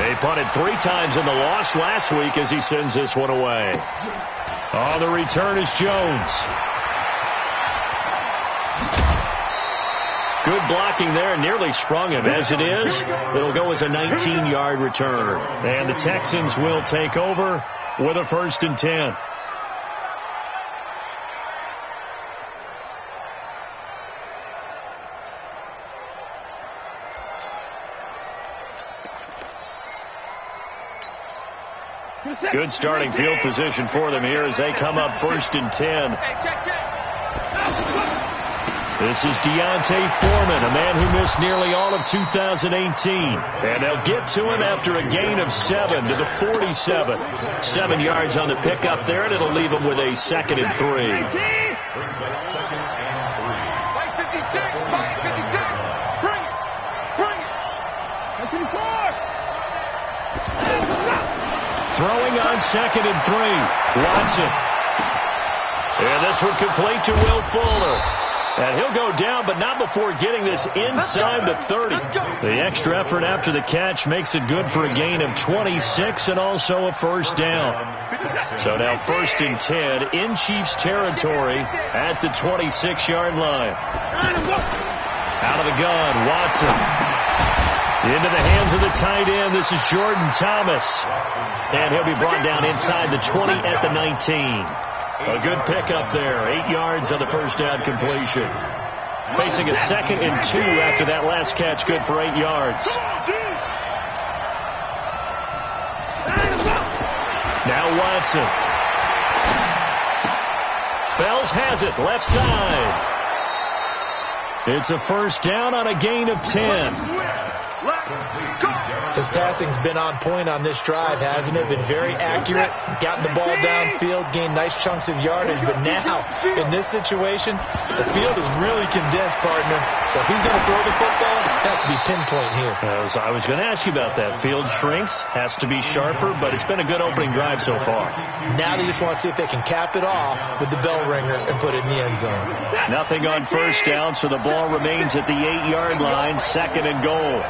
They punted 3 times in the loss last week as he sends this one away. On the return is Jones. Good blocking there, nearly sprung him. As it is, it'll go as a 19-yard return. And the Texans will take over with a 1st and 10. Good starting field position for them here as they come up 1st and 10. This is Deontay Foreman, a man who missed nearly all of 2018. And they'll get to him after a gain of 7 to the 47. 7 yards on the pickup there, and it'll leave him with a 2nd and 3. Mike 56, Mike 56. Bring it. 54. Throwing on 2nd and 3. Watson. And this one complete to Will Fuller. And he'll go down, but not before getting this inside the 30. The extra effort after the catch makes it good for a gain of 26 and also a 1st down. So now 1st and 10 in Chiefs territory at the 26-yard line. Out of the gun, Watson. Into the hands of the tight end. This is Jordan Thomas. And he'll be brought down inside the 20 at the 19. A good pickup there. 8 yards on the 1st down completion. Facing a 2nd and 2 after that last catch. Good for 8 yards. Now Watson. Fells has it. Left side. It's a 1st down on a gain of 10. His passing's been on point on this drive, hasn't it? Been very accurate, gotten the ball downfield, gained nice chunks of yardage. But now, in this situation, the field is really condensed, partner. So if he's going to throw the football, it has to be pinpoint here. I was going to ask you about that. Field shrinks, has to be sharper, but it's been a good opening drive so far. Now they just want to see if they can cap it off with the bell ringer and put it in the end zone. Nothing on 1st down, so the ball remains at the 8-yard line, 2nd and goal.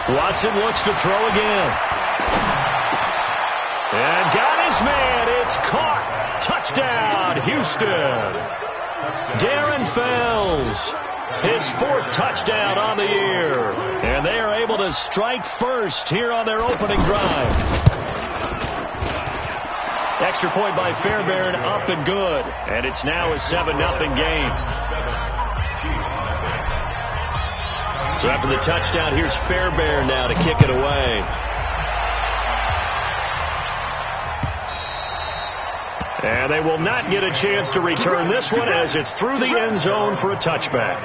Watson looks to throw again. And got his man. It's caught. Touchdown, Houston. Darren Fells. His 4th touchdown on the year. And they are able to strike first here on their opening drive. Extra point by Fairbairn, up and good. And it's now a 7-0 game. So after the touchdown, here's Fairbairn now to kick it away. And they will not get a chance to return this one as it's through the end zone for a touchback.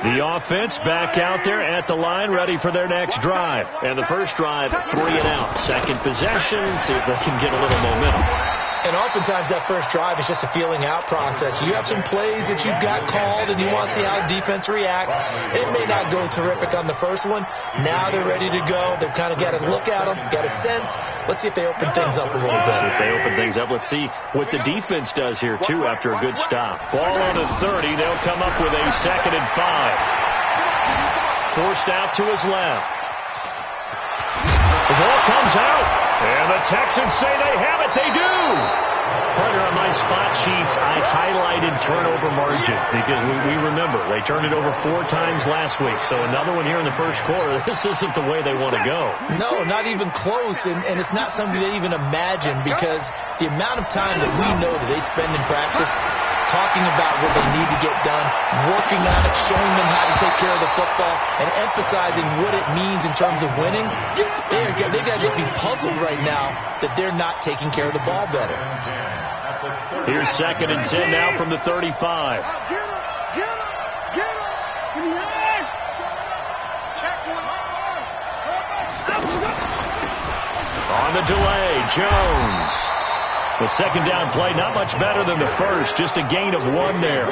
The offense back out there at the line, ready for their next drive. And the first drive, 3 and out. 2nd possession, see if they can get a little momentum. And oftentimes that first drive is just a feeling out process. You have some plays that you've got called and you want to see how the defense reacts. It may not go terrific on the first one. Now they're ready to go. They've kind of got to look at them, got a sense. Let's see if they open things up a little bit. See if they open things up. Let's see what the defense does here, too, after a good stop. Ball on the 30. They'll come up with a 2nd and 5. Forced out to his left. The ball comes out. And the Texans say they have it. They do. Partner, on my spot sheets, I highlighted turnover margin because we remember they turned it over 4 times last week. So another one here in the first quarter. This isn't the way they want to go. No, not even close. And it's not something they even imagine because the amount of time that we know that they spend in practice talking about what they need to get done, working on it, showing them how to take care of the football, and emphasizing what it means in terms of winning. They've got to just be puzzled right now that they're not taking care of the ball better. Here's 2nd and 10 now from the 35. On the delay, Jones. The 2nd down play, not much better than the first, just a gain of 1 there.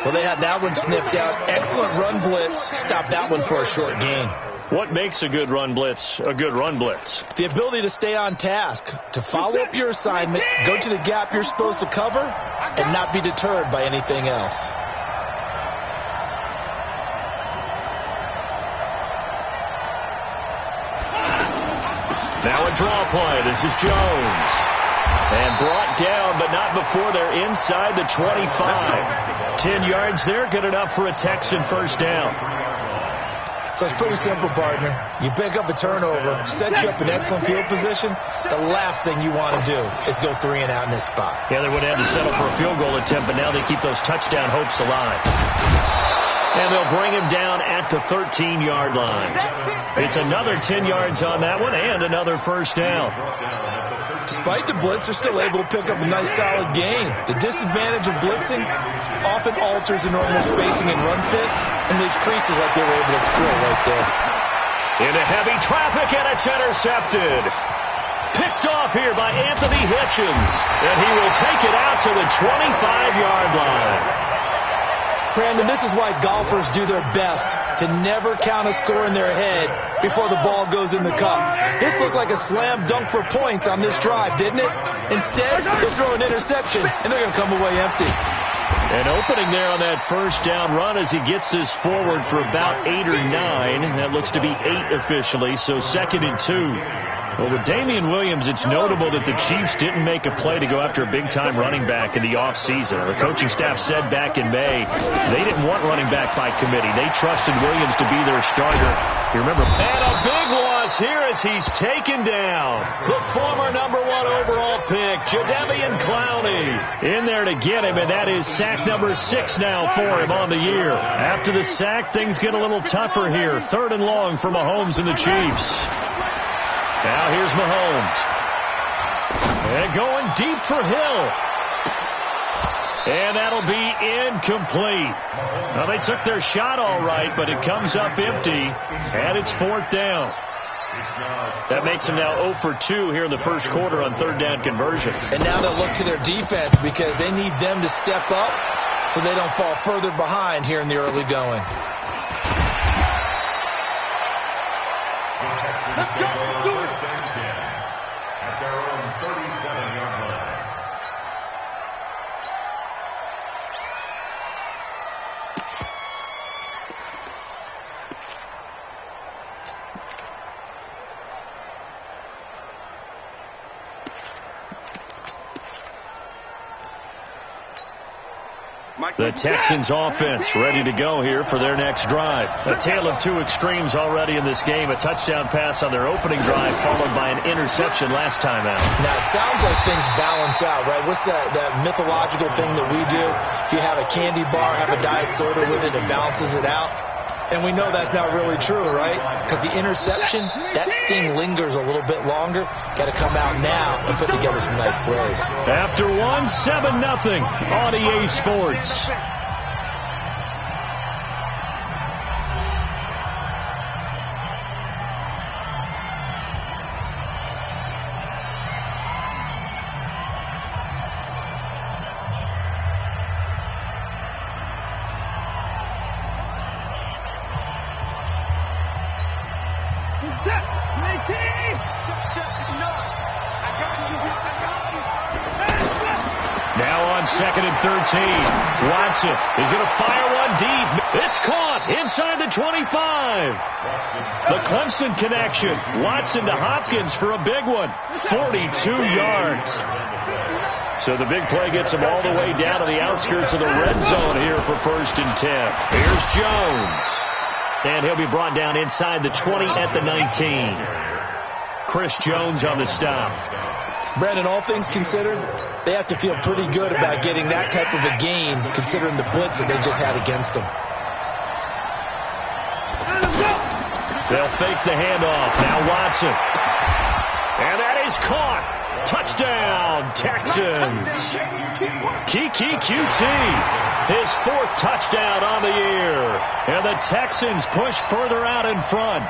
Well, they had that one sniffed out. Excellent run blitz. Stopped that one for a short gain. What makes a good run blitz a good run blitz? The ability to stay on task, to follow up your assignment, go to the gap you're supposed to cover, and not be deterred by anything else. Now a draw play. This is Jones. And brought down, but not before they're inside the 25. 10 yards there, good enough for a Texan first down. So it's pretty simple, partner. You pick up a turnover, set you up in excellent field position. The last thing you want to do is go 3 and out in this spot. Yeah, they would have to settle for a field goal attempt, but now they keep those touchdown hopes alive. And they'll bring him down at the 13-yard line. It's another 10 yards on that one and another first down. Despite the blitz, they're still able to pick up a nice solid gain. The disadvantage of blitzing often alters the normal spacing and run fits and leaves creases like they were able to exploit right there. Into heavy traffic, and it's intercepted. Picked off here by Anthony Hitchens, and he will take it out to the 25-yard line. Brandon, this is why golfers do their best to never count a score in their head before the ball goes in the cup. This looked like a slam dunk for points on this drive, didn't it? Instead, they throw an interception, and they're going to come away empty. And opening there on that first down run as he gets this forward for about 8 or 9. That looks to be 8 officially, so 2nd and 2. Well, with Damian Williams, it's notable that the Chiefs didn't make a play to go after a big-time running back in the offseason. The coaching staff said back in May they didn't want running back by committee. They trusted Williams to be their starter. You remember, and a big loss here as he's taken down. The former #1 overall pick, Jadeveon Clowney, in there to get him, and that is sack number 6 now for him on the year. After the sack, things get a little tougher here. 3rd and long for Mahomes and the Chiefs. Now here's Mahomes. And going deep for Hill. And that'll be incomplete. Well, they took their shot all right, but it comes up empty, and it's 4th down. That makes them now 0 for 2 here in the first quarter on 3rd down conversions. And now they'll look to their defense because they need them to step up so they don't fall further behind here in the early going. Let's go. Let's do it. At their own 37-yard line. The Texans offense ready to go here for their next drive. A tale of 2 extremes already in this game. A touchdown pass on their opening drive followed by an interception last time out. Now, it sounds like things balance out, right? What's that mythological thing that we do? If you have a candy bar, have a diet soda with it, it balances it out. And we know that's not really true, right? Because the interception, that sting lingers a little bit longer. Got to come out now and put together some nice plays. After 1, 7-0 on EA Sports. Now on 2nd and 13. Watson is going to fire one deep. It's caught inside the 25. The Clemson connection. Watson to Hopkins for a big one. 42 yards. So the big play gets him all the way down to the outskirts of the red zone here for 1st and 10. Here's Jones. And he'll be brought down inside the 20 at the 19. Chris Jones on the stop. Brandon, all things considered, they have to feel pretty good about getting that type of a gain considering the blitz that they just had against them. They'll fake the handoff. Now Watson. And that is caught. Touchdown, Texans. Kiki QT. His 4th touchdown on the year. And the Texans push further out in front.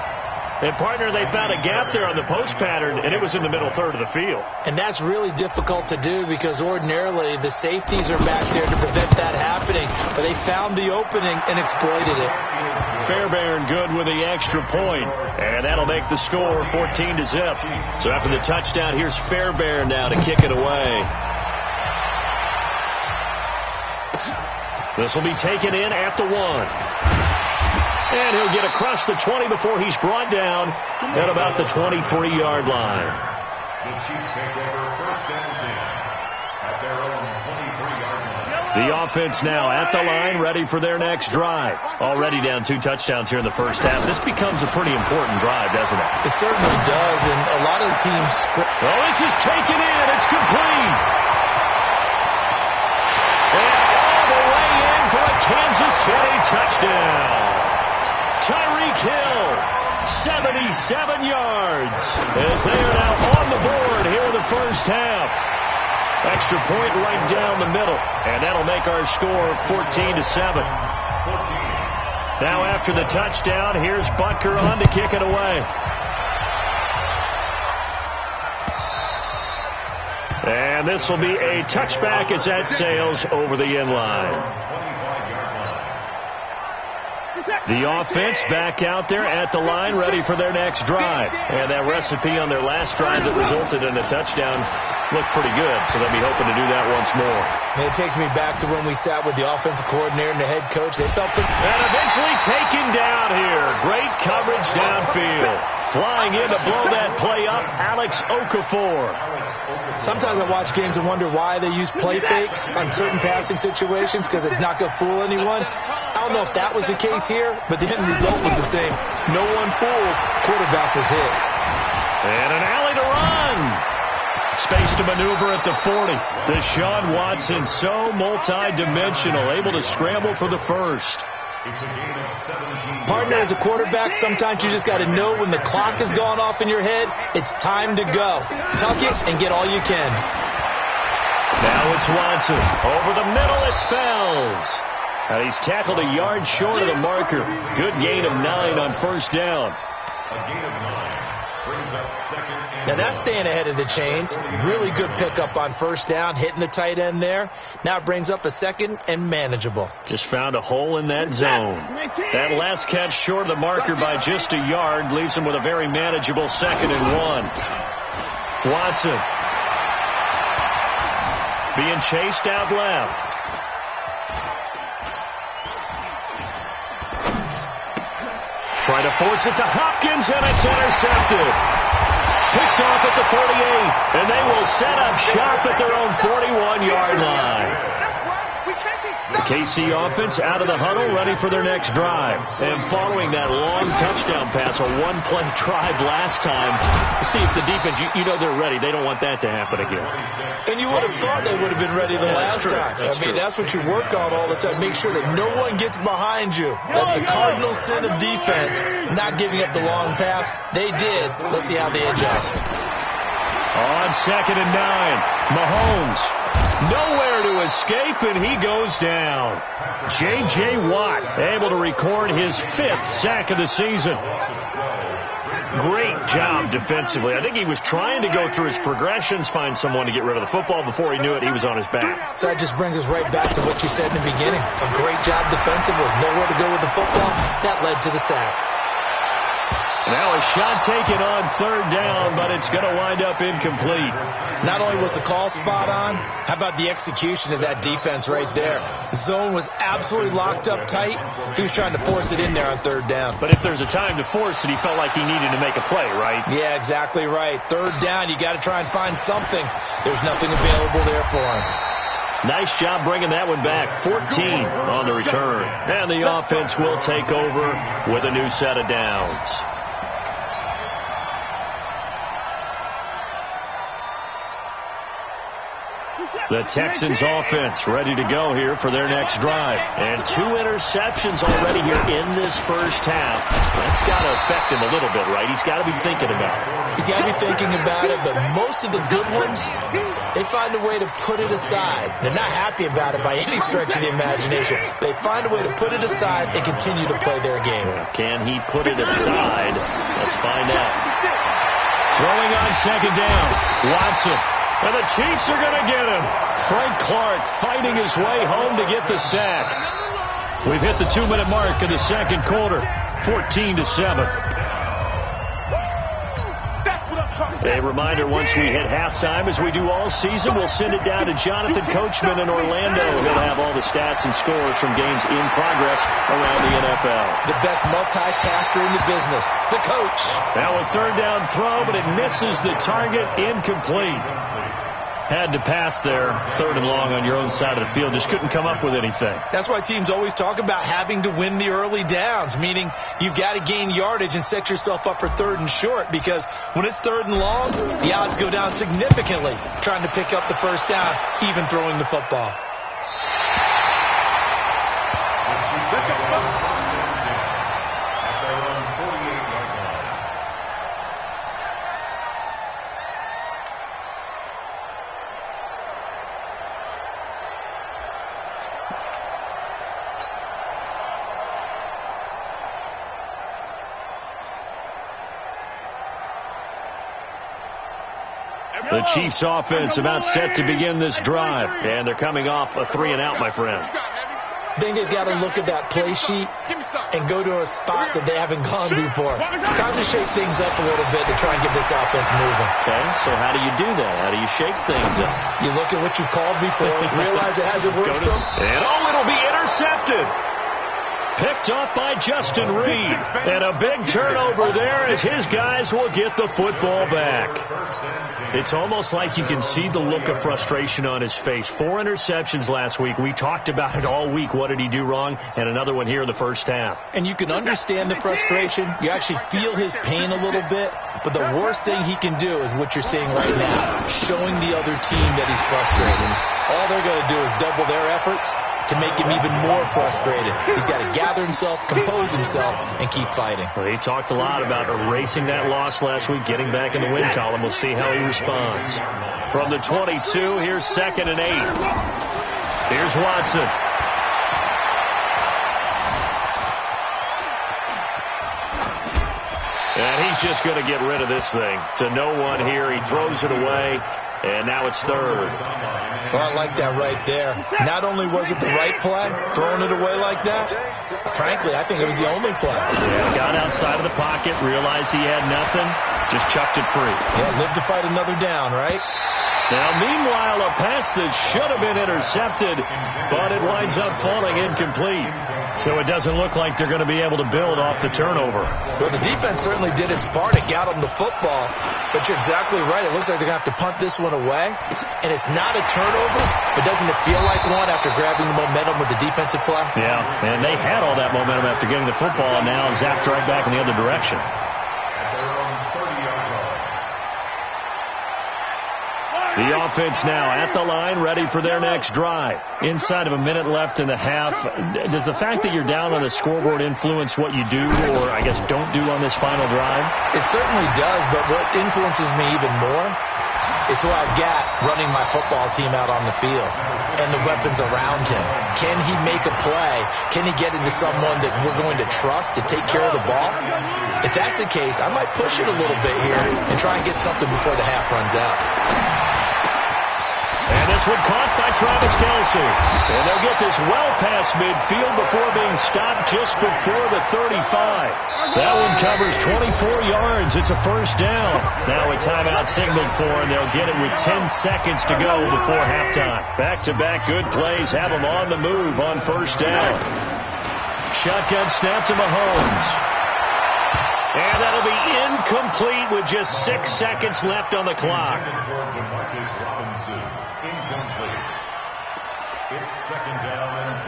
And, partner, they found a gap there on the post pattern, and it was in the middle third of the field. And that's really difficult to do because ordinarily the safeties are back there to prevent that happening. But they found the opening and exploited it. Fairbairn good with the extra point. And that'll make the score 14-0. So after the touchdown, here's Fairbairn now to kick it away. This will be taken in at the 1. And he'll get across the 20 before he's brought down at about the 23-yard line. The Chiefs take over first and 10 at their own 23-yard line. The offense now at the line, ready for their next drive. Already down 2 touchdowns here in the first half. This becomes a pretty important drive, doesn't it? It certainly does, and a lot of the teams... Oh, this is taken in. It's complete. And all the way in for a Kansas City touchdown. Tyreek Hill, 77 yards, as they are now on the board here in the first half. Extra point right down the middle, and that'll make our score 14-7. Now after the touchdown, here's Butker on to kick it away. And this will be a touchback as that sails over the end line. The offense back out there at the line, ready for their next drive. And that recipe on their last drive that resulted in a touchdown looked pretty good, so they'll be hoping to do that once more. And it takes me back to when we sat with the offensive coordinator and the head coach. They felt pretty... And eventually taken down here. Great coverage downfield. Flying in to blow that play up, Alex Okafor. Sometimes I watch games and wonder why they use play fakes on certain passing situations because it's not going to fool anyone. I don't know if that was the case here, but the end result was the same. No one fooled. Quarterback was hit. And an alley to run. Space to maneuver at the 40. Deshaun Watson, so multi-dimensional, able to scramble for the first. It's a gain of 17. Partner, as a quarterback, sometimes you just got to know when the clock has gone off in your head, it's time to go. Tuck it and get all you can. Now it's Watson. Over the middle, it's Fells. And he's tackled a yard short of the marker. Good gain of 9 on first down. A gain of 9 brings up second and Now that's staying ahead of the chains. Really good pickup on first down, hitting the tight end there. Now it brings up a second and manageable. Just found a hole in that zone. That last catch short of the marker by just a yard leaves him with a very manageable 2nd and 1. Watson being chased out left. Trying to force it to Hopkins, and it's intercepted. Picked off at the 48, and they will set up shop at their own 41-yard line. The KC offense out of the huddle, ready for their next drive. And following that long touchdown pass, a one-play drive last time, see if the defense, you know they're ready. They don't want that to happen again. And you would have thought they would have been ready the last time. That's what you work on all the time. Make sure that no one gets behind you. That's the cardinal sin of defense, not giving up the long pass. They did. Let's see how they adjust. On 2nd and 9, Mahomes. Nowhere to escape, and he goes down. J.J. Watt able to record his 5th sack of the season. Great job defensively. I think he was trying to go through his progressions, find someone to get rid of the football. Before he knew it, he was on his back. So that just brings us right back to what you said in the beginning. A great job defensively. Nowhere to go with the football. That led to the sack. Now a shot taken on 3rd down, but it's going to wind up incomplete. Not only was the call spot on, how about the execution of that defense right there? The zone was absolutely locked up tight. He was trying to force it in there on 3rd down. But if there's a time to force it, he felt like he needed to make a play, right? Yeah, exactly right. 3rd down, you got to try and find something. There's nothing available there for him. Nice job bringing that one back. 14 on the return. And the offense will take over with a new set of downs. The Texans offense ready to go here for their next drive. And 2 interceptions already here in this first half. That's got to affect him a little bit, right? He's got to be thinking about it. He's got to be thinking about it, but most of the good ones, they find a way to put it aside. They're not happy about it by any stretch of the imagination. They find a way to put it aside and continue to play their game. Can he put it aside? Let's find out. Throwing on second down. Watson. And the Chiefs are going to get him. Frank Clark fighting his way home to get the sack. We've hit the 2-minute mark in the second quarter. 14-7. A reminder, once we hit halftime, as we do all season, we'll send it down to Jonathan Coachman in Orlando. He'll have all the stats and scores from games in progress around the NFL. The best multitasker in the business, the coach. Now a third down throw, but it misses the target, incomplete. Had to pass there, 3rd and long on your own side of the field. Just couldn't come up with anything. That's why teams always talk about having to win the early downs, meaning you've got to gain yardage and set yourself up for 3rd and short, because when it's 3rd and long, the odds go down significantly trying to pick up the first down, even throwing the football. The Chiefs offense about set to begin this drive. And thee coming off a 3-and-out, my friend. I think they've got to look at that play sheet and go to a spot that they haven't gone before. Time to shake things up a little bit to try and get this offense moving. Okay, so how do you do that? How do you shake things up? You look at what you've called before, realize it hasn't worked. And it'll be intercepted. Picked up by Justin Reed. And a big turnover there as his guys will get the football back. It's almost like you can see the look of frustration on his face. 4 interceptions last week. We talked about it all week. What did he do wrong? And another one here in the first half. And you can understand the frustration. You actually feel his pain a little bit. But the worst thing he can do is what you're seeing right now, showing the other team that he's frustrated. All they're going to do is double their efforts to make him even more frustrated. He's got to gather himself, compose himself, and keep fighting. Well, he talked a lot about erasing that loss last week, getting back in the win column. We'll see how he responds. From the 22, here's 2nd and 8. Here's Watson. And he's just going to get rid of this thing. To no one here. He throws it away. And now it's 3rd. Well, I like that right there. Not only was it the right play, throwing it away like that, frankly, I think it was the only play. Yeah, got outside of the pocket, realized he had nothing, just chucked it free. Yeah, lived to fight another down, right? Now, meanwhile, a pass that should have been intercepted, but it winds up falling incomplete. So it doesn't look like they're going to be able to build off the turnover. Well, the defense certainly did its part. It got them the football. But you're exactly right. It looks like they're going to have to punt this one away. And it's not a turnover, but doesn't it feel like one after grabbing the momentum with the defensive play? Yeah, and they had all that momentum after getting the football, and now zapped right back in the other direction. The offense now at the line, ready for their next drive. Inside of a minute left in the half. Does the fact that you're down on the scoreboard influence what you do, or I guess don't do on this final drive? It certainly does, but what influences me even more is who I've got running my football team out on the field and the weapons around him. Can he make a play? Can he get into someone that we're going to trust to take care of the ball? If that's the case, I might push it a little bit here and try and get something before the half runs out. And this one caught by Travis Kelce. And they'll get this well past midfield before being stopped just before the 35. That one covers 24 yards. It's a first down. Now a timeout signaled for, and they'll get it with 10 seconds to go before halftime. Back-to-back good plays have them on the move on first down. Shotgun snap to Mahomes. And that'll be incomplete with just 6 seconds left on the clock. Incomplete. It's 2nd down and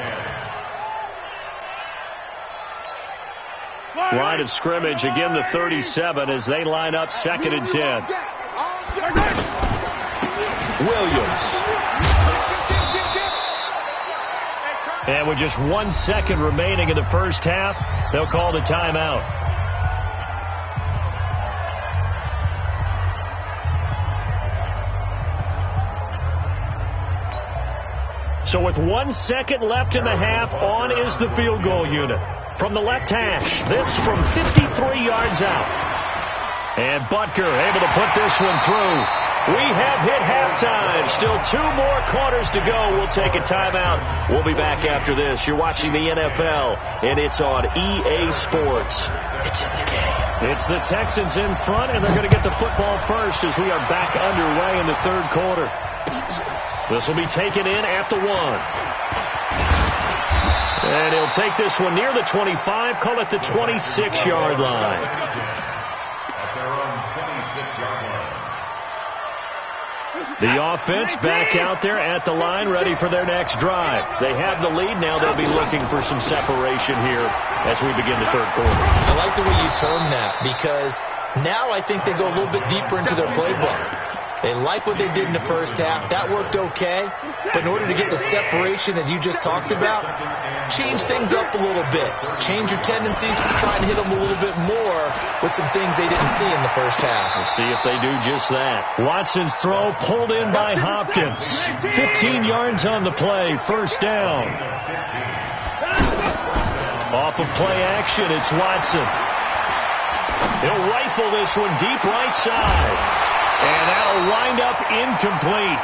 10. Line of scrimmage, again the 37 as they line up 2nd and 10. Williams. And with just 1 second remaining in the first half, they'll call the timeout. So with 1 second left in the half, on is the field goal unit. From the left hash, this from 53 yards out. And Butker able to put this one through. We have hit halftime. Still 2 more quarters to go. We'll take a timeout. We'll be back after this. You're watching the NFL, and it's on EA Sports. It's in the game. It's the Texans in front, and they're going to get the football first as we are back underway in the third quarter. This will be taken in at the 1. And he'll take this one near the 25, call it the 26-yard line. At their own 26-yard line. The offense back out there at the line, ready for their next drive. They have the lead. Now they'll be looking for some separation here as we begin the third quarter. I like the way you term that, because now I think they go a little bit deeper into their playbook. They like what they did in the first half. That worked okay. But in order to get the separation that you just talked about, change things up a little bit. Change your tendencies. Try and hit them a little bit more with some things they didn't see in the first half. We'll see if they do just that. Watson's throw pulled in by Hopkins. 15 yards on the play. First down. Off of play action, it's Watson. He'll rifle this one deep right side. And that'll wind up incomplete.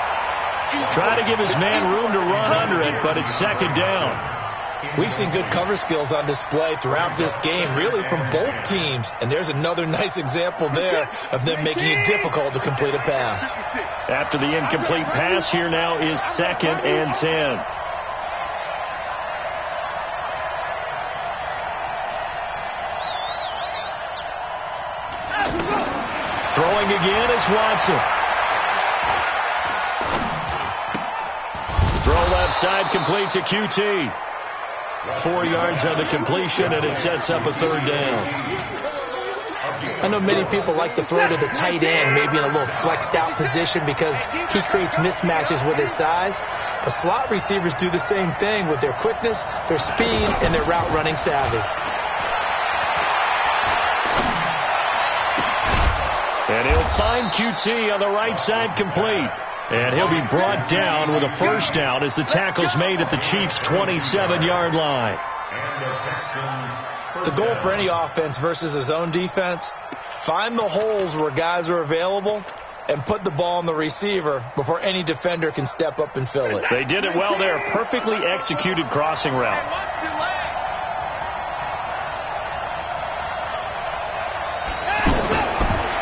Try to give his man room to run under it, but it's second down. We've seen good cover skills on display throughout this game, really from both teams. And there's another nice example there of them making it difficult to complete a pass. After the incomplete pass, here now is second and 10. Throwing again is Watson. Throw left side, complete to QT. 4 yards on the completion, and it sets up a third down. I know many people like to throw to the tight end, maybe in a little flexed out position because he creates mismatches with his size. But slot receivers do the same thing with their quickness, their speed, and their route running savvy. And he'll find QT on the right side complete. And he'll be brought down with a first down as the tackle's made at the Chiefs' 27-yard line. The goal for any offense versus his own defense, find the holes where guys are available and put the ball on the receiver before any defender can step up and fill it. They did it well there. Perfectly executed crossing route.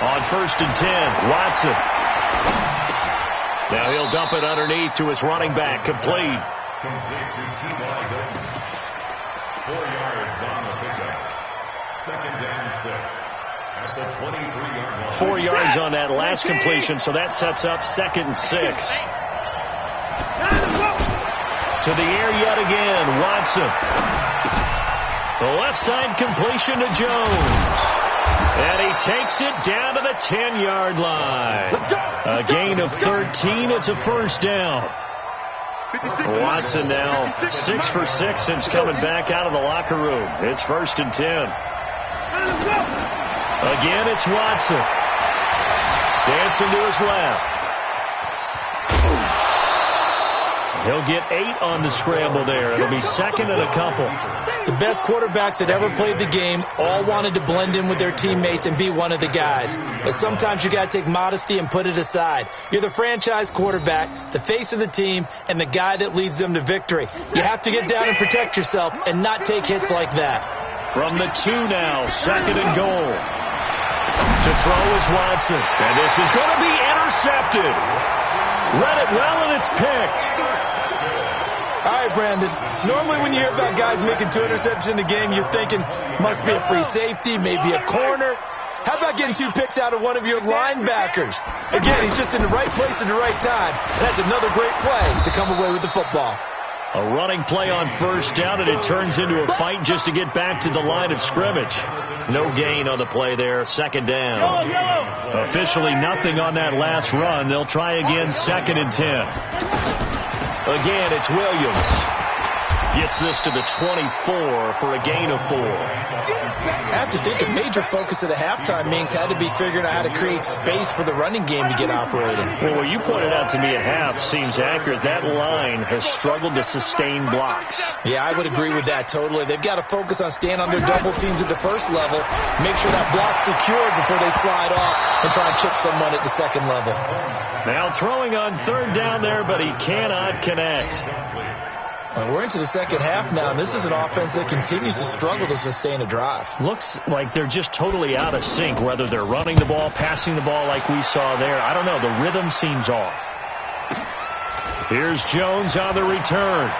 On first and 10, Watson. Now he'll dump it underneath to his running back. Complete. Complete to T.Y. Hilton. 4 yards on the pickup. Second and 6 at the 23-yard line. 4 yards on that last completion, so that sets up second and 6. To the air yet again, Watson. The left side completion to Jones. And he takes it down to the 10-yard line. A gain of 13. It's a first down. Watson now 6 for 6 since coming back out of the locker room. It's first and 10. Again, it's Watson. Dancing to his left. He'll get 8 on the scramble there. It'll be second and a couple. The best quarterbacks that ever played the game all wanted to blend in with their teammates and be one of the guys. But sometimes you got to take modesty and put it aside. You're the franchise quarterback, the face of the team, and the guy that leads them to victory. You have to get down and protect yourself and not take hits like that. From the 2 now, second and goal. To throw is Watson. And this is going to be intercepted. Read it well, and it's picked. All right, Brandon. Normally when you hear about guys making 2 interceptions in the game, you're thinking must be a free safety, maybe a corner. How about getting 2 picks out of one of your linebackers? Again, he's just in the right place at the right time. And that's another great play to come away with the football. A running play on first down, and it turns into a fight just to get back to the line of scrimmage. No gain on the play there, second down. Officially nothing on that last run. They'll try again, second and 10. Again, it's Williams. Gets this to the 24 for a gain of 4. I have to think a major focus of the halftime meetings had to be figuring out how to create space for the running game to get operating. Well, what you pointed out to me at half seems accurate. That line has struggled to sustain blocks. Yeah, I would agree with that totally. They've got to focus on staying on their double teams at the first level, make sure that block's secured before they slide off and try and chip someone at the second level. Now throwing on third down there, but he cannot connect. We're into the second half now, and this is an offense that continues to struggle to sustain a drive. Looks like they're just totally out of sync, whether they're running the ball, passing the ball like we saw there. I don't know. The rhythm seems off. Here's Jones on the return.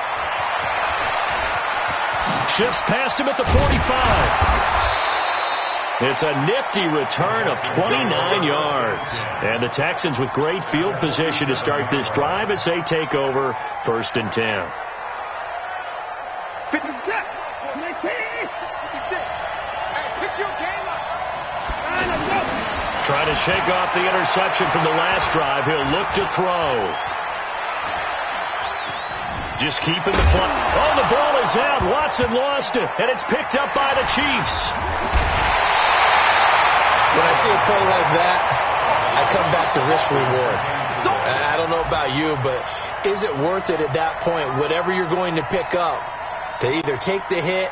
Shifts past him at the 45. It's a nifty return of 29 yards. And the Texans with great field position to start this drive as they take over 1st and 10. 56, 19, 56. Hey, pick your game up. Trying to shake off the interception from the last drive. He'll look to throw. Just keeping the play. Oh, the ball is out. Watson lost it, and it's picked up by the Chiefs. When I see a play like that, I come back to risk reward. I don't know about you, but is it worth it at that point, whatever you're going to pick up, to either take the hit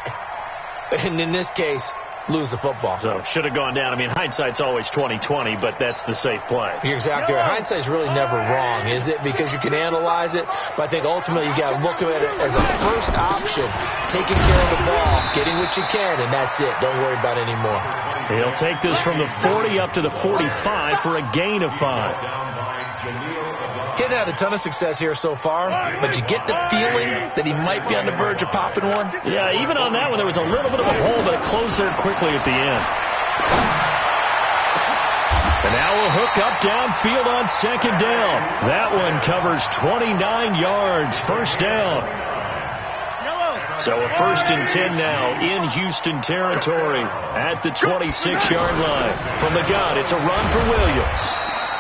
and, in this case, lose the football? So should have gone down. I mean, hindsight's always 20/20, but that's the safe play. You're exactly right. Hindsight's really never wrong, is it? Because you can analyze it, but I think ultimately you got to look at it as a first option, taking care of the ball, getting what you can, and that's it. Don't worry about it anymore. He'll take this from the 40 up to the 45 for a gain of 5. Kid had a ton of success here so far, but you get the feeling that he might be on the verge of popping one. Yeah, even on that one, there was a little bit of a hole, but it closed there quickly at the end. And now we'll hook up downfield on 2nd down. That one covers 29 yards, 1st down. So a 1st and 10 now in Houston territory at the 26-yard line. From the gun, it's a run for Williams.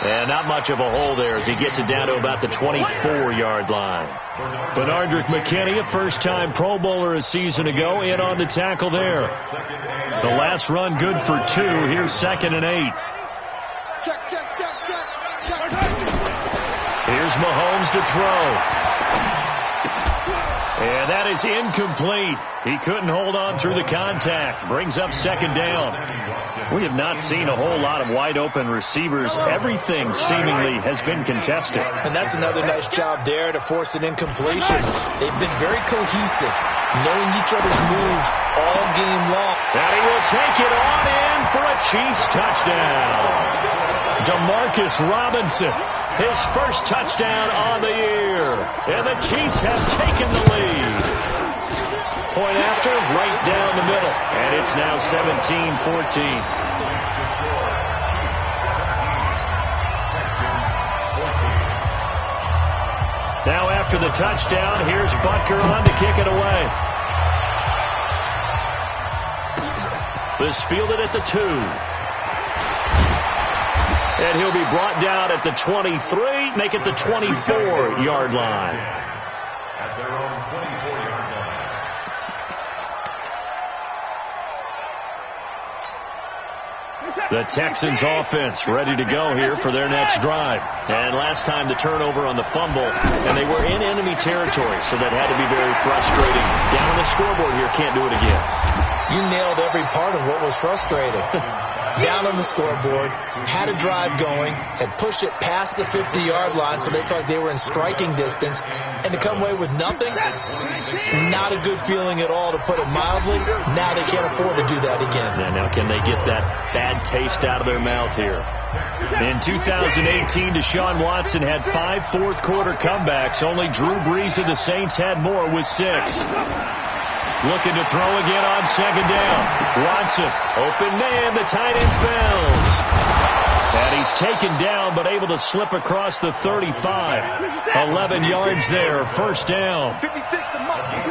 And not much of a hole there as he gets it down to about the 24-yard line. Benardrick McKinney, a first-time Pro Bowler a season ago, in on the tackle there. The last run good for 2. Here's 2nd and 8. Here's Mahomes to throw. And that is incomplete. He couldn't hold on through the contact. Brings up 2nd down. We have not seen a whole lot of wide-open receivers. Everything seemingly has been contested. And that's another nice job there to force an incompletion. They've been very cohesive, knowing each other's moves all game long. And he will take it on in for a Chiefs touchdown. Demarcus Robinson, his first touchdown on the year. And the Chiefs have taken the lead. Point after, right down the middle. And it's now 17-14. Now after the touchdown, here's Butker on to kick it away. This fielded at the 2. And he'll be brought down at the 23, make it the 24-yard line. At their own 24-yard line. The Texans offense ready to go here for their next drive. And last time the turnover on the fumble, and they were in enemy territory, so that had to be very frustrating. Down on the scoreboard here, can't do it again. You nailed every part of what was frustrating. Down on the scoreboard, had a drive going, had pushed it past the 50-yard line, so they felt like they were in striking distance, and to come away with nothing, not a good feeling at all, to put it mildly. Now they can't afford to do that again. Now can they get that bad taste out of their mouth here? In 2018, Deshaun Watson had 5 fourth-quarter comebacks. Only Drew Brees of the Saints had more with 6. Looking to throw again on 2nd down. Watson, open man, the tight end fails. And he's taken down, but able to slip across the 35. 11 yards there, 1st down.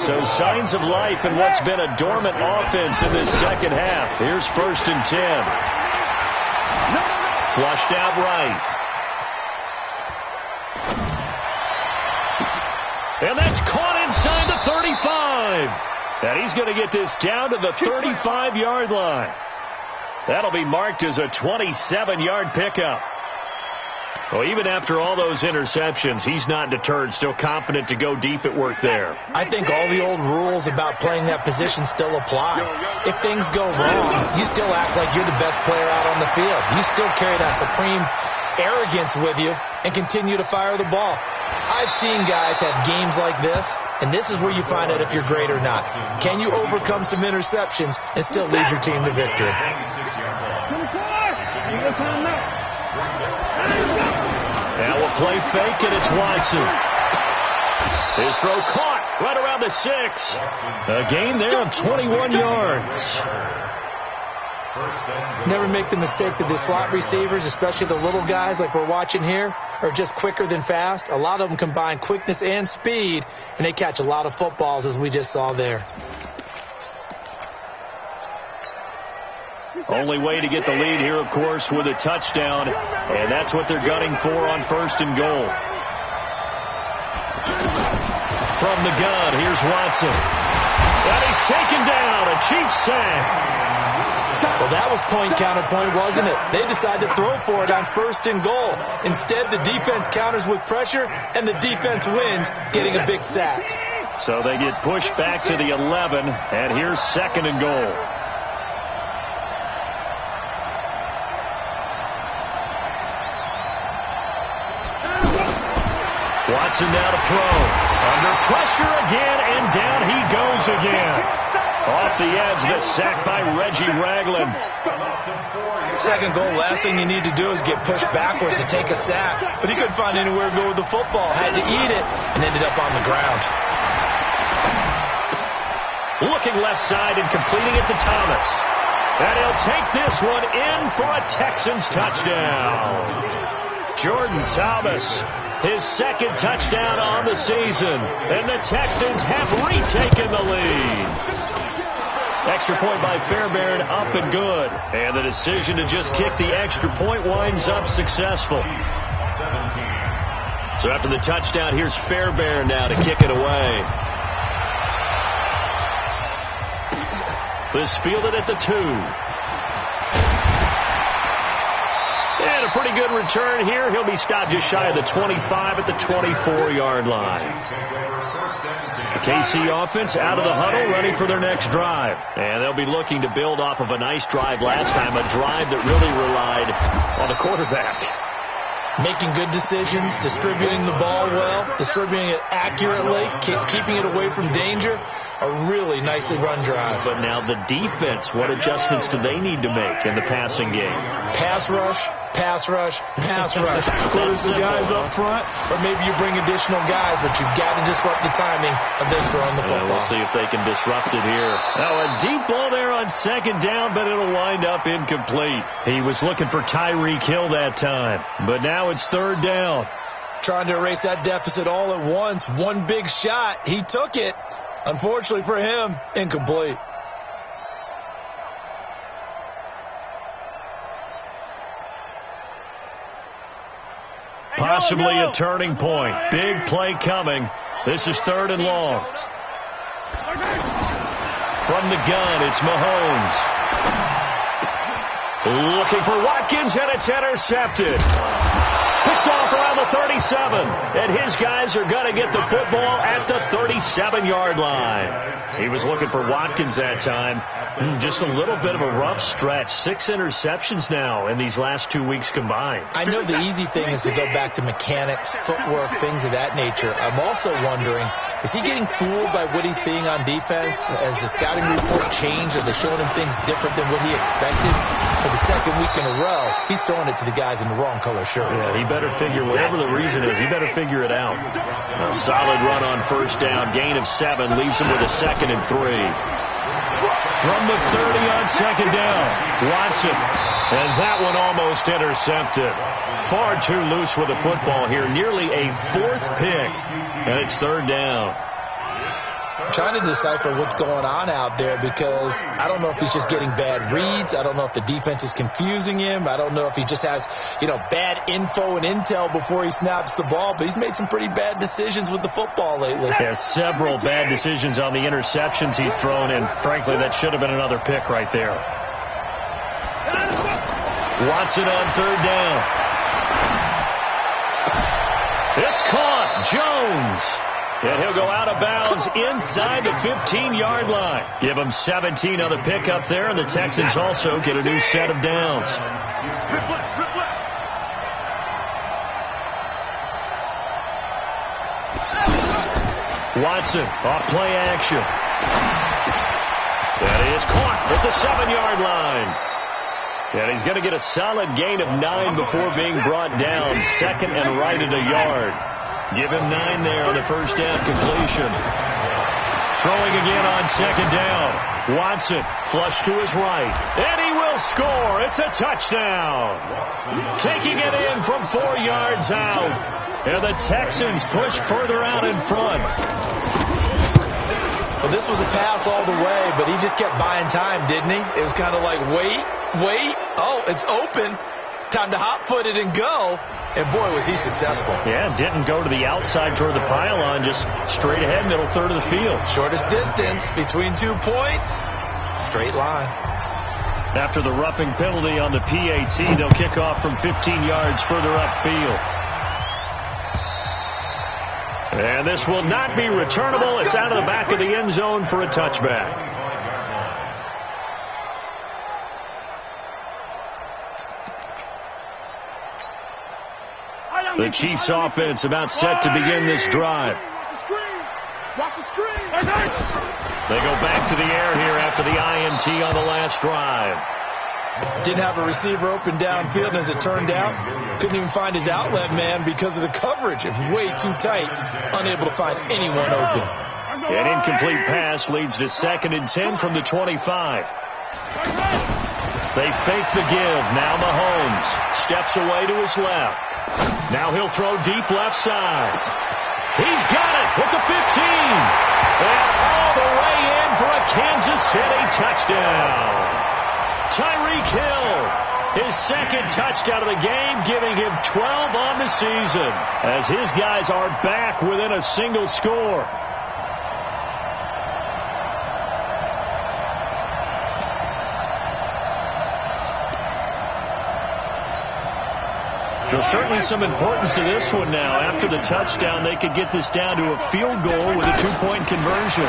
So signs of life in what's been a dormant offense in this second half. Here's 1st and 10. Flushed out right. And that's caught inside the 35. drive. And he's going to get this down to the 35-yard line. That'll be marked as a 27-yard pickup. Well, even after all those interceptions, he's not deterred, still confident to go deep at work there. I think all the old rules about playing that position still apply. If things go wrong, you still act like you're the best player out on the field. You still carry that supreme arrogance with you and continue to fire the ball. I've seen guys have games like this, and this is where you find out if you're great or not. Can you overcome some interceptions and still lead your team to victory? Now we'll play fake, and it's Watson. His throw caught right around the 6. A gain there of 21 yards. Never make the mistake that the slot receivers, especially the little guys like we're watching here, are just quicker than fast. A lot of them combine quickness and speed, and they catch a lot of footballs, as we just saw there. Only way to get the lead here, of course, with a touchdown, and that's what they're gunning for on 1st and goal. From the gun, here's Watson. And he's taken down, a Chiefs sack. Well, that was point-counterpoint, wasn't it? They decided to throw for it on 1st and goal. Instead, the defense counters with pressure, and the defense wins, getting a big sack. So they get pushed back to the 11, and here's 2nd and goal. Watson now to throw. Under pressure again, and down he goes again. Off the edge, the sack by Reggie Ragland. 2nd goal, last thing you need to do is get pushed backwards to take a sack. But he couldn't find anywhere to go with the football. Had to eat it, and ended up on the ground. Looking left side and completing it to Thomas. And he'll take this one in for a Texans touchdown. Jordan Thomas, his 2nd touchdown on the season. And the Texans have retaken the lead. Extra point by Fairbairn, up and good. And the decision to just kick the extra point winds up successful. So after the touchdown, here's Fairbairn now to kick it away. This fielded at the 2. And a pretty good return here. He'll be stopped just shy of the 25 at the 24-yard line. The KC offense out of the huddle, ready for their next drive. And they'll be looking to build off of a nice drive last time, a drive that really relied on the quarterback. Making good decisions, distributing the ball well, distributing it accurately, keeping it away from danger. A really nicely run drive. But now the defense, what adjustments do they need to make in the passing game? Pass rush, pass rush, pass rush. Whether it's the guys up front, or maybe you bring additional guys, but you've got to disrupt the timing of them throwing the football. We'll see if they can disrupt it here. Now a deep ball there on 2nd down, but it'll wind up incomplete. He was looking for Tyreek Hill that time, but now it's 3rd down. Trying to erase that deficit all at once. One big shot. He took it. Unfortunately for him, incomplete. Possibly a turning point. Big play coming. This is 3rd and long. From the gun, it's Mahomes. Looking for Watkins, and it's intercepted. Picked off around the 37, and his guys are going to get the football at the 37-yard line. He was looking for Watkins that time. Just a little bit of a rough stretch. 6 interceptions now in these last 2 weeks combined. I know the easy thing is to go back to mechanics, footwork, things of that nature. I'm also wondering, is he getting fooled by what he's seeing on defense? Has the scouting report changed? Are they showing him things different than what he expected? For the 2nd week in a row, he's throwing it to the guys in the wrong color shirts. Yeah, he better figure, whatever the reason is, he better figure it out. A solid run on 1st down, gain of 7, leaves him with a 2nd and 3. From the 30 on 2nd down, Watson. And that one almost intercepted. Far too loose with the football here. Nearly a 4th pick. And it's 3rd down. I'm trying to decipher what's going on out there because I don't know if he's just getting bad reads. I don't know if the defense is confusing him. I don't know if he just has, bad info and intel before he snaps the ball. But he's made some pretty bad decisions with the football lately. Has several bad decisions on the interceptions he's thrown, and frankly, that should have been another pick right there. Watson on third down. It's caught. Jones. And he'll go out of bounds inside the 15-yard line. Give him 17 on the pickup there, and the Texans also get a new set of downs. Watson off play action. That is caught at the 7-yard line. And he's going to get a solid gain of 9 before being brought down. Second and right at a yard. Give him 9 there on the first down completion. Throwing again on second down. Watson flush to his right. And he will score. It's a touchdown. Taking it in from 4 yards out. And the Texans push further out in front. Well, this was a pass all the way, but he just kept buying time, didn't he? It was kind of like, wait. Oh, it's open. Time to hot-foot it and go. And, boy, was he successful. Yeah, didn't go to the outside toward the pylon, just straight ahead, middle third of the field. Shortest distance between 2 points. Straight line. After the roughing penalty on the PAT, they'll kick off from 15 yards further upfield. And this will not be returnable. It's out of the back of the end zone for a touchback. The Chiefs offense about set to begin this drive. Watch the screen. They go back to the air here after the INT on the last drive. Didn't have a receiver open downfield, and as it turned out, couldn't even find his outlet man because of the coverage. It was way too tight, unable to find anyone open. An incomplete pass leads to 2nd and 10 from the 25. They fake the give. Now Mahomes steps away to his left. Now he'll throw deep left side. He's got it with the 15. And all the way in for a Kansas City touchdown. Tyreek Hill, his 2nd touchdown of the game, giving him 12 on the season as his guys are back within a single score. There's certainly some importance to this one now. After the touchdown, they could get this down to a field goal with a 2-point conversion.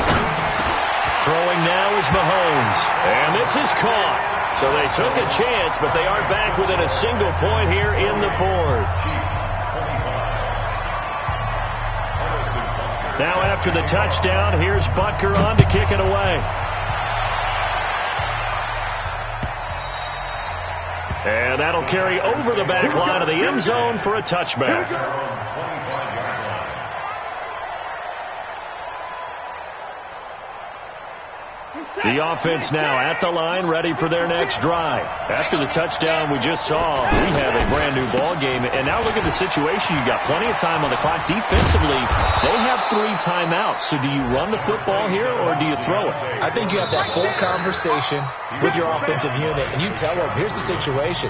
Throwing now is Mahomes. And this is caught. So they took a chance, but they are back within a single point here in the 4th. Now after the touchdown, here's Butker on to kick it away. And that'll carry over the back line of the end zone for a touchback. The offense now at the line, ready for their next drive. After the touchdown we just saw, we have a brand-new ball game. And now look at the situation. You've got plenty of time on the clock. Defensively, they have 3 timeouts. So do you run the football here or do you throw it? I think you have that full conversation with your offensive unit, and you tell them, here's the situation.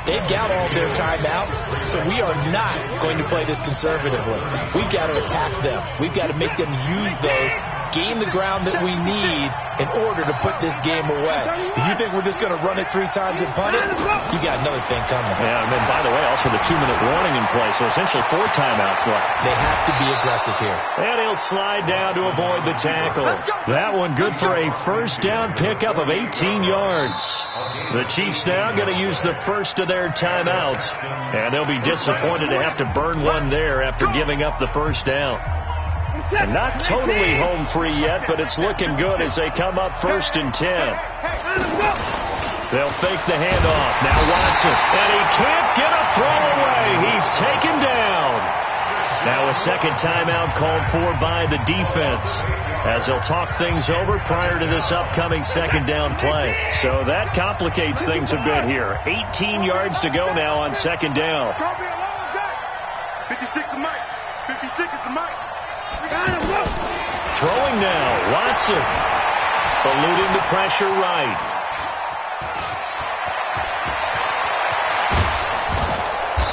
They've got all their timeouts, so we are not going to play this conservatively. We've got to attack them. We've got to make them use those, gain the ground that we need in order to put this game away. If you think we're just going to run it 3 times and punt it, you got another thing coming. Yeah, and then, by the way, also the 2-minute warning in play, so essentially 4 timeouts left. They have to be aggressive here. And he'll slide down to avoid the tackle. That one good for a first down pickup of 18 yards. The Chiefs now going to use the first of their timeouts, and they'll be disappointed to have to burn one there after giving up the first down. And not totally home free yet, but it's looking good as they come up 1st and 10. They'll fake the handoff. Now Watson, and he can't get a throw away. He's taken down. Now a second timeout called for by the defense as they'll talk things over prior to this upcoming 2nd down play. So that complicates things a bit here. 18 yards to go now on 2nd down. It's going to be a long day. 56 is Mike. 56 is the Mike. Throwing now, Watson. Eluding the pressure right.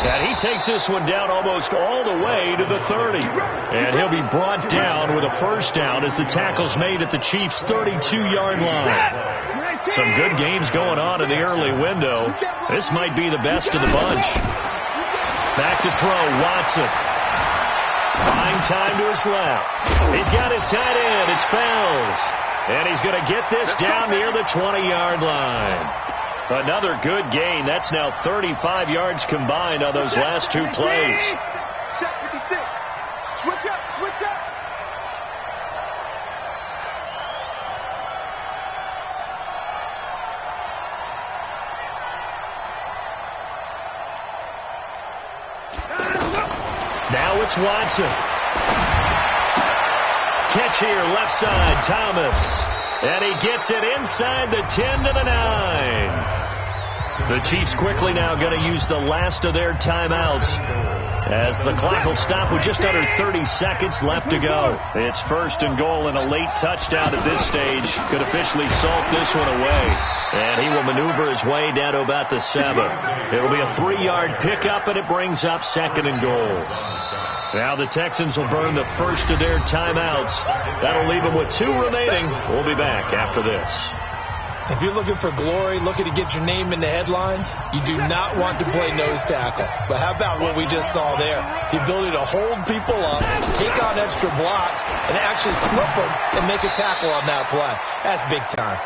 And he takes this one down almost all the way to the 30. And he'll be brought down with a first down as the tackle's made at the Chiefs' 32-yard line. Some good games going on in the early window. This might be the best of the bunch. Back to throw, Watson. Buying time to his left. He's got his tight end. It's Fells. And he's going to get this down near the 20-yard line. Another good gain. That's now 35 yards combined on those last two plays. Check 56. Switch up, switch up. Now it's Watson. Catch here, left side, Thomas. And he gets it inside the 10 to the 9. The Chiefs quickly now going to use the last of their timeouts as the clock will stop with just under 30 seconds left to go. It's first and goal, and a late touchdown at this stage could officially salt this one away. And he will maneuver his way down to about the 7. It'll be a 3-yard pickup, and it brings up second and goal. Now the Texans will burn the first of their timeouts. That'll leave them with 2 remaining. We'll be back after this. If you're looking for glory, looking to get your name in the headlines, you do not want to play nose tackle. But how about what we just saw there? The ability to hold people up, take on extra blocks, and actually slip them and make a tackle on that play. That's big time.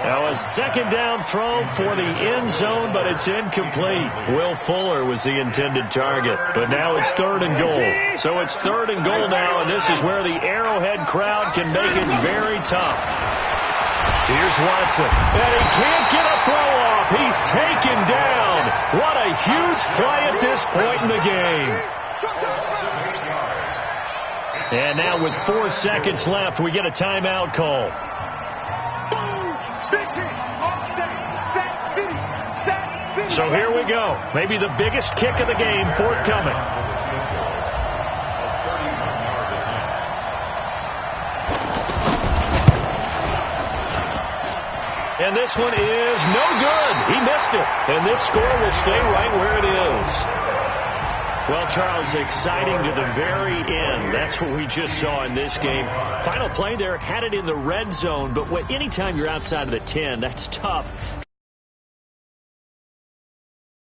Now a second down throw for the end zone, but it's incomplete. Will Fuller was the intended target, but now it's third and goal. So it's third and goal now, and this is where the Arrowhead crowd can make it very tough. Here's Watson, and he can't get a throw off. He's taken down. What a huge play at this point in the game. And now with 4 seconds left, we get a timeout call. So here we go. Maybe the biggest kick of the game forthcoming. And this one is no good. He missed it. And this score will stay right where it is. Well, Charles, exciting to the very end. That's what we just saw in this game. Final play there, had it in the red zone. But anytime you're outside of the 10, that's tough.